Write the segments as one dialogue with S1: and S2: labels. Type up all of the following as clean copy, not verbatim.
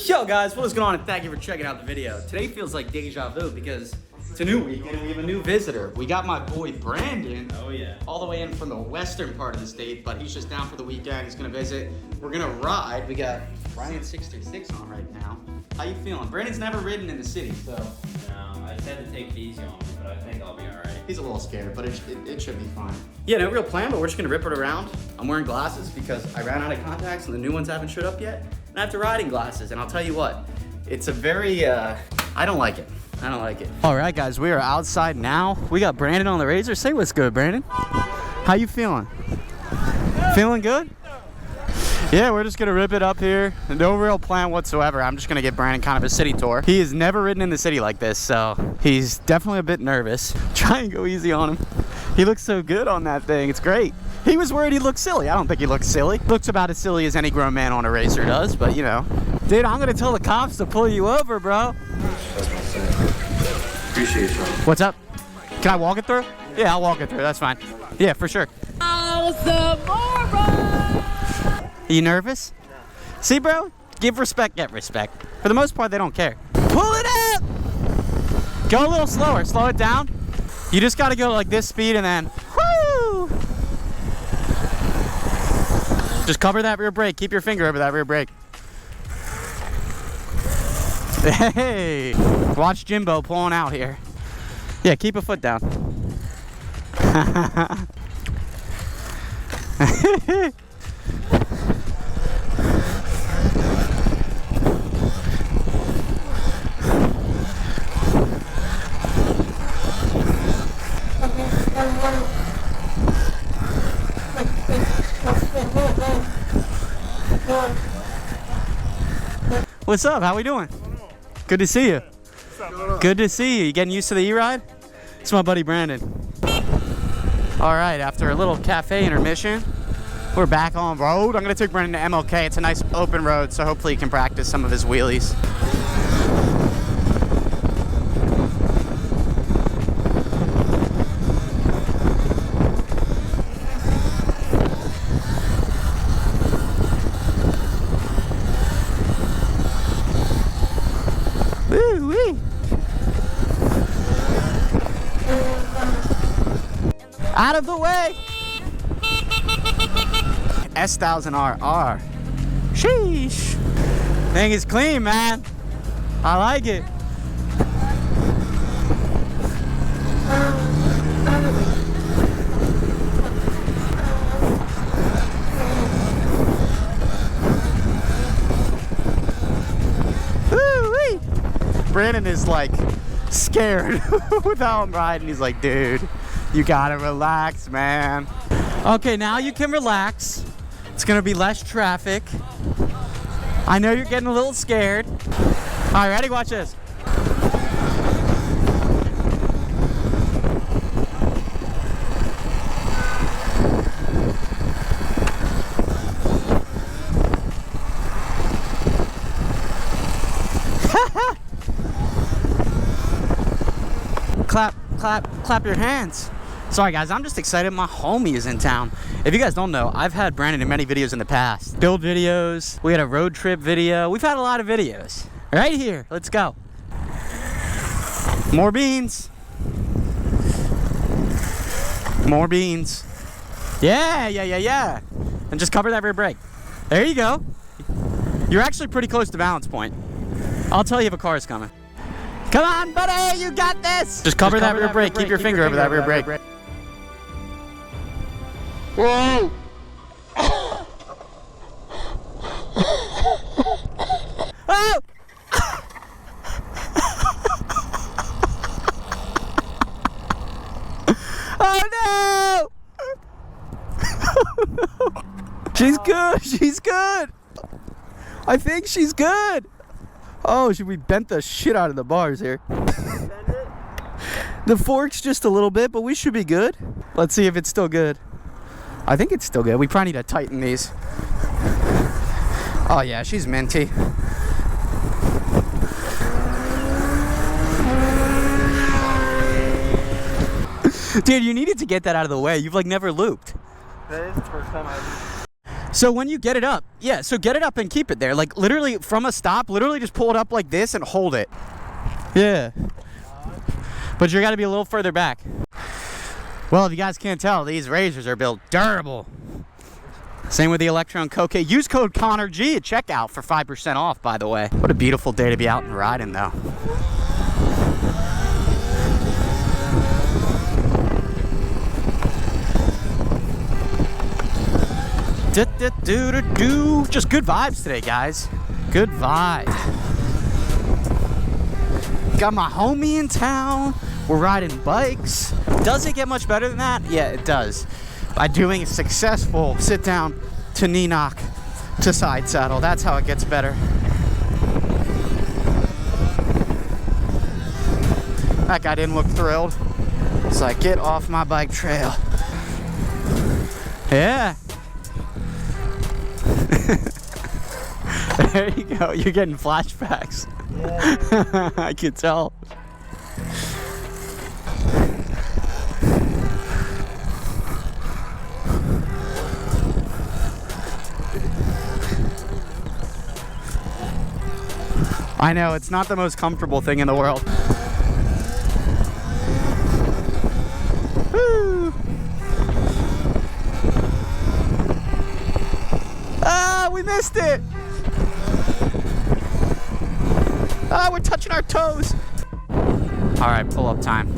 S1: Yo guys, what is going on, and thank you for checking out the video. Today feels like deja vu because it's a new weekend and we have a new visitor. We got my boy Brandon.
S2: Oh yeah.
S1: All the way in from the western part of the state, but he's just down for the weekend. He's gonna visit. We're gonna ride. We got Ryan 636 on right now. How you feeling? Brandon's never ridden in the city, so.
S2: No, I just had to take it easy on me, but I think I'll be alright.
S1: He's a little scared, but it should be fine. Yeah, no real plan, but we're just gonna rip it around. I'm wearing glasses because I ran out of contacts and the new ones haven't showed up yet. And I have to riding glasses, and I'll tell you what, it's a very, I don't like it. I don't like it. All right, guys, we are outside now. We got Brandon on the razor. Say what's good, Brandon. How you feeling? Feeling good? Yeah, we're just gonna rip it up here. No real plan whatsoever. I'm just gonna give Brandon kind of a city tour. He has never ridden in the city like this, so he's definitely a bit nervous. Try and go easy on him. He looks so good on that thing. It's great. He was worried he looked silly. I don't think he looks silly. Looks about as silly as any grown man on a racer does, but you know. Dude, I'm gonna tell the cops to pull you over, bro.
S3: Appreciate you.
S1: What's up? Can I walk it through? Yeah, I'll walk it through. That's fine. Yeah, for sure. Are you nervous? No. See, bro? Give respect, get respect. For the most part, they don't care. Pull it up! Go a little slower. Slow it down. You just gotta go like this speed and then, whoo! Just cover that rear brake. Keep your finger over that rear brake. Hey! Watch Jimbo pulling out here. Yeah, keep a foot down. What's up? How we doing? Good to see you. Good to see you. You getting used to the e-ride? It's my buddy Brandon. All right, after a little cafe intermission, we're back on road. I'm gonna take Brandon to MLK. It's a nice open road, so hopefully he can practice some of his wheelies. Woo-wee. Out of the way! S1000RR. Sheesh. Thing is clean, man. I like it. Woo-wee. Brandon is like scared with how I'm riding. He's like, dude, you gotta relax, man. Okay, now you can relax. It's gonna be less traffic. I know you're getting a little scared. All right, ready? Watch this. Clap, clap, clap your hands. Sorry guys, I'm just excited my homie is in town. If you guys don't know, I've had Brandon in many videos in the past. Build videos, we had a road trip video. We've had a lot of videos. Right here, let's go. More beans. More beans. Yeah. And just cover that rear brake. There you go. You're actually pretty close to balance point. I'll tell you if a car is coming. Come on, buddy, you got this! Just cover that rear brake. Keep your finger over that rear brake. Whoa! Oh! Oh no! Oh no! She's good, she's good! I think she's good! Oh, we bent the shit out of the bars here. The fork's just a little bit, but we should be good. Let's see if it's still good. I think it's still good. We probably need to tighten these. Oh yeah, she's minty. Dude, you needed to get that out of the way. You've like never looped.
S3: That is the first time I've...
S1: So when you get it up, yeah, so get it up and keep it there. Like literally from a stop, literally just pull it up like this and hold it. Yeah. But you gotta be a little further back. Well, if you guys can't tell, these razors are built durable. Same with the Electron Coke. Use code ConnorG at checkout for 5% off, by the way. What a beautiful day to be out and riding, though. Just good vibes today, guys. Good vibes. Got my homie in town. We're riding bikes. Does it get much better than that? Yeah, it does. By doing a successful sit down to knee knock to side saddle. That's how it gets better. That guy didn't look thrilled. It's like, get off my bike trail. Yeah. There you go. You're getting flashbacks. Yeah. I can tell. I know, it's not the most comfortable thing in the world. Woo. Ah, we missed it! Ah, we're touching our toes. All right, pull-up time.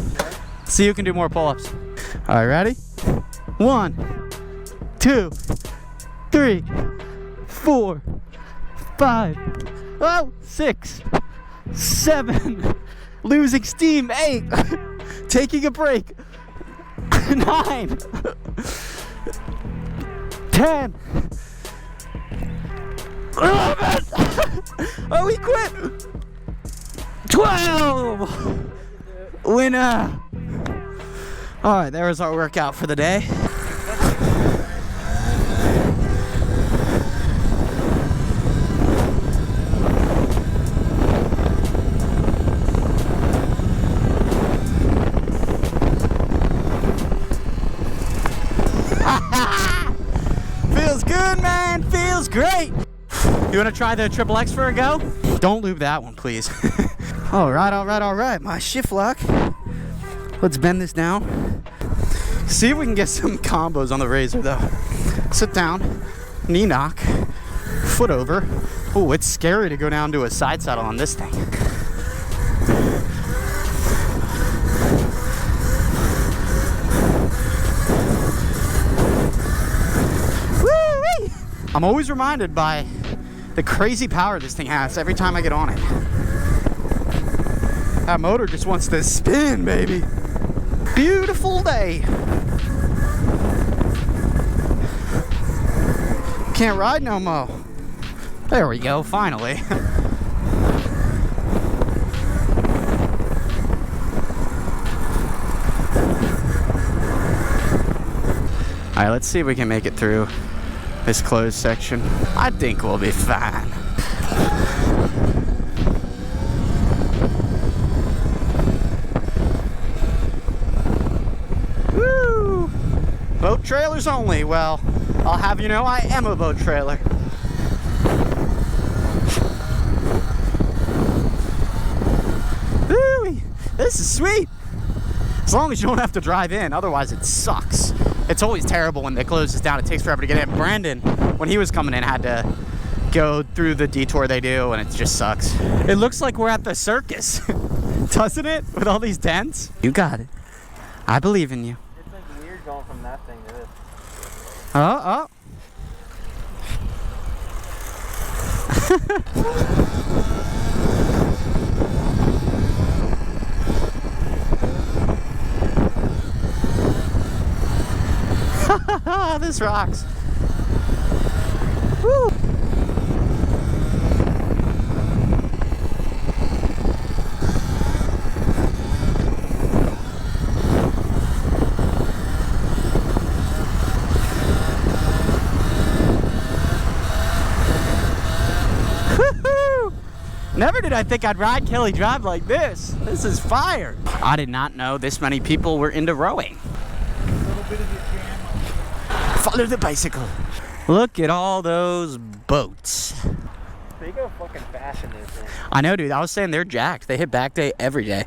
S1: See who can do more pull-ups. All right, ready? 1, 2, 3, 4, 5. Oh, 6, 7, losing steam, 8, taking a break, 9, 10, 11, oh, we quit, 12, winner. All right, there was our workout for the day. Feels good, man. Feels great. You want to try the Triple X for a go? Don't lube that one, please. All right, all right, all right. My shift lock. Let's bend this down. See if we can get some combos on the razor, though. Sit down, knee knock, foot over. Oh, it's scary to go down to a side saddle on this thing. I'm always reminded by the crazy power this thing has every time I get on it. That motor just wants to spin, baby. Beautiful day. Can't ride no more. There we go, finally. All right, let's see if we can make it through this closed section. I think we'll be fine. Woo! Boat trailers only. Well, I'll have you know I am a boat trailer. Woo! This is sweet. As long as you don't have to drive in, otherwise it sucks. It's always terrible when they close this down. It takes forever to get in. Brandon, when he was coming in, had to go through the detour they do, and it just sucks. It looks like we're at the circus, doesn't it? With all these tents. You got it. I believe in you.
S2: It's like weird going from that thing to this.
S1: Oh. This rocks. Woo. Never did I think I'd ride Kelly Drive like this. This is fire. I did not know this many people were into rowing. Follow the bicycle. Look at all those boats.
S3: They go fucking fast in this thing.
S1: I know, dude. I was saying they're jacked. They hit back day every day.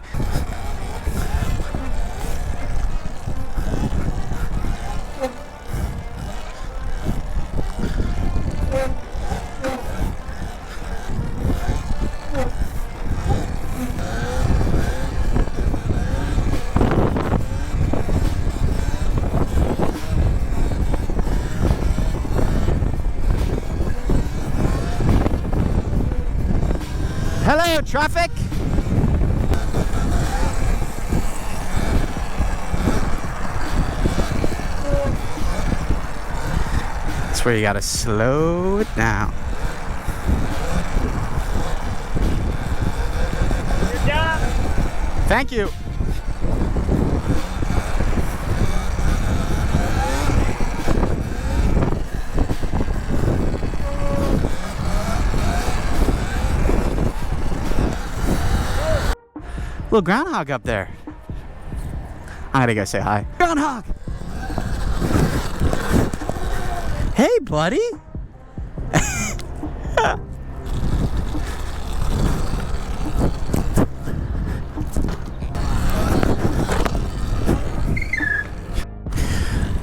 S1: Hello, traffic. That's where you gotta slow it down.
S3: Good job.
S1: Thank you. Little groundhog up there. I gotta go say hi. Groundhog! Hey, buddy!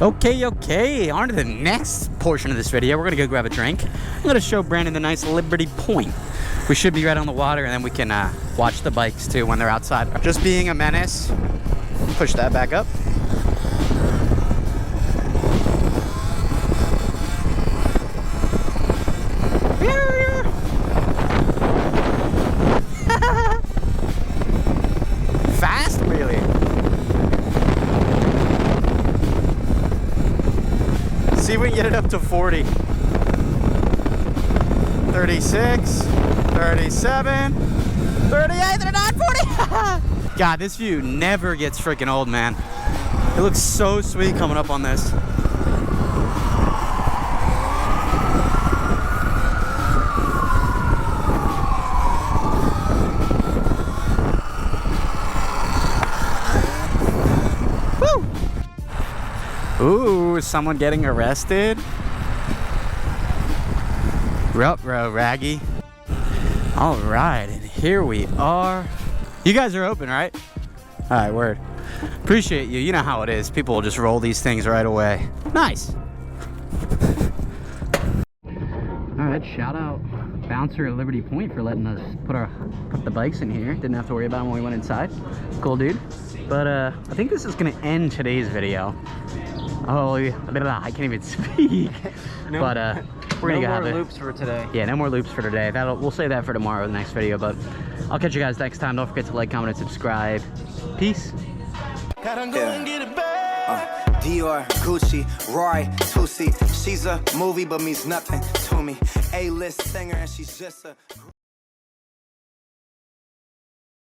S1: Okay, on to the next portion of this video. We're gonna go grab a drink. I'm gonna show Brandon the nice Liberty Point. We should be right on the water, and then we can watch the bikes too when they're outside. Just being a menace. Push that back up. Fast wheelie. See if we can get it up to 40. 36, 37, 38, 39, 40. God, this view never gets freaking old, man. It looks so sweet coming up on this. Woo! Ooh, is someone getting arrested? Ruh-roh, Raggy. All right, and here we are. You guys are open, right? All right, word. Appreciate you. You know how it is. People will just roll these things right away. Nice. All right, shout out Bouncer at Liberty Point for letting us put the bikes in here. Didn't have to worry about them when we went inside. Cool, dude. But I think this is gonna end today's video. Oh, I can't even speak.
S3: No,
S1: but we're gonna have
S3: more loops for today.
S1: Yeah, no more loops for today. We'll save that for tomorrow, the next video. But I'll catch you guys next time. Don't forget to like, comment, and subscribe. Peace.
S4: Dior, Gucci, Roy, Tusi. She's a movie but means nothing to me. A-list singer and she's just a